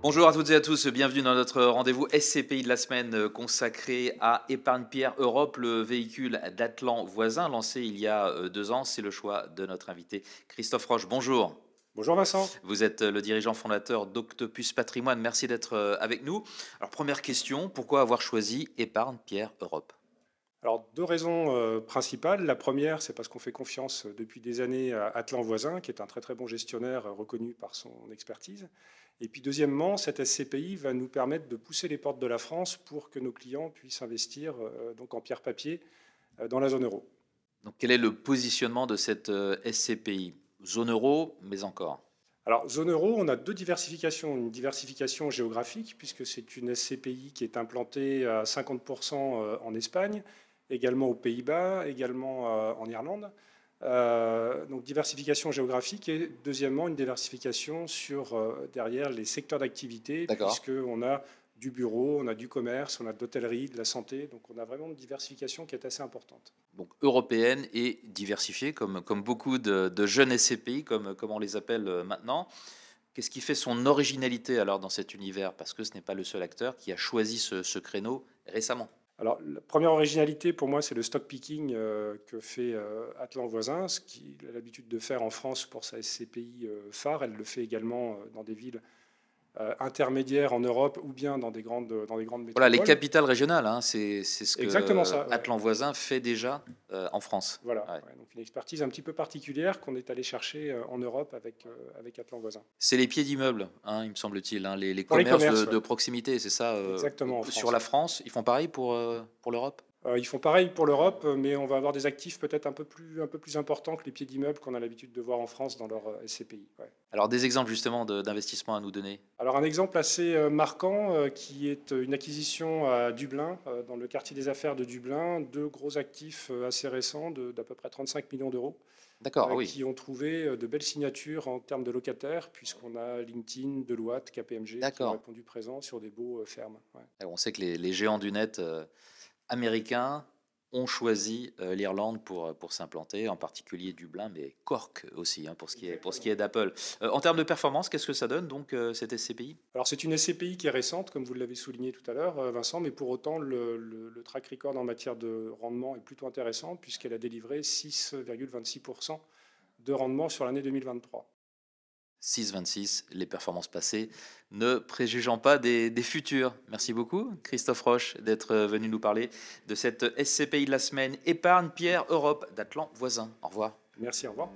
Bonjour à toutes et à tous, bienvenue dans notre rendez-vous SCPI de la semaine consacré à Épargne Pierre Europe, le véhicule d'Atlan Voisin lancé il y a 2 ans. C'est le choix de notre invité Christophe Roche. Bonjour. Bonjour Vincent. Vous êtes le dirigeant fondateur d'Octopus Patrimoine. Merci d'être avec nous. Alors première question, pourquoi avoir choisi Épargne Pierre Europe? Alors, deux raisons principales. La première, c'est parce qu'on fait confiance depuis des années à Atlan Voisin, qui est un très très bon gestionnaire reconnu par son expertise. Et puis deuxièmement, cette SCPI va nous permettre de pousser les portes de la France pour que nos clients puissent investir donc en pierre-papier dans la zone euro. Donc quel est le positionnement de cette SCPI? Zone euro, mais encore. Alors, zone euro, on a deux diversifications. Une diversification géographique, puisque c'est une SCPI qui est implantée à 50% en Espagne, également aux Pays-Bas, également en Irlande. Donc diversification géographique et deuxièmement une diversification sur derrière les secteurs d'activité, D'accord. puisqu'on a du bureau, on a du commerce, on a de l'hôtellerie, de la santé. Donc on a vraiment une diversification qui est assez importante. Donc européenne et diversifiée, comme beaucoup de jeunes SCPI, comme on les appelle maintenant. Qu'est-ce qui fait son originalité alors dans cet univers? Parce que ce n'est pas le seul acteur qui a choisi ce créneau récemment. Alors, la première originalité pour moi, c'est le stock picking que fait Atlan Voisin, ce qu'il a l'habitude de faire en France pour sa SCPI phare. Elle le fait également dans des villes intermédiaires en Europe ou bien dans des grandes Voilà, les métropoles. capitales régionales, hein, c'est ce Exactement que ça. Ouais. Atlan Voisin fait déjà en France. Voilà. Ouais. Ouais. Donc, une expertise un petit peu particulière qu'on est allé chercher en Europe avec Atlan Voisin. C'est les pieds d'immeubles, hein, il me semble-t-il, hein, les Pour les commerces commerces, de ouais. proximité, c'est ça Exactement en sur France. la Ouais. France. Ils font pareil pour l'Europe? Ils font pareil pour l'Europe, mais on va avoir des actifs peut-être un peu plus importants que les pieds d'immeubles qu'on a l'habitude de voir en France dans leur SCPI. Ouais. Alors des exemples justement d'investissement à nous donner. Alors un exemple assez marquant qui est une acquisition à Dublin, dans le quartier des affaires de Dublin, deux gros actifs assez récents d'à peu près 35 millions d'euros, D'accord, ah oui, qui ont trouvé de belles signatures en termes de locataires, puisqu'on a LinkedIn, Deloitte, KPMG qui ont d'accord. répondu présent sur des beaux fermes. Ouais. On sait que les géants du net américains ont choisi l'Irlande pour s'implanter, en particulier Dublin, mais Cork aussi, hein, pour ce qui est d'Apple. En termes de performance, qu'est-ce que ça donne donc cette SCPI? Alors c'est une SCPI qui est récente, comme vous l'avez souligné tout à l'heure, Vincent, mais pour autant le track record en matière de rendement est plutôt intéressant, puisqu'elle a délivré 6,26% de rendement sur l'année 2023. 6,26, les performances passées, ne préjugeant pas des futures. Merci beaucoup, Christophe Roche, d'être venu nous parler de cette SCPI de la semaine Épargne Pierre Europe d'Atlan Voisin. Au revoir. Merci, au revoir.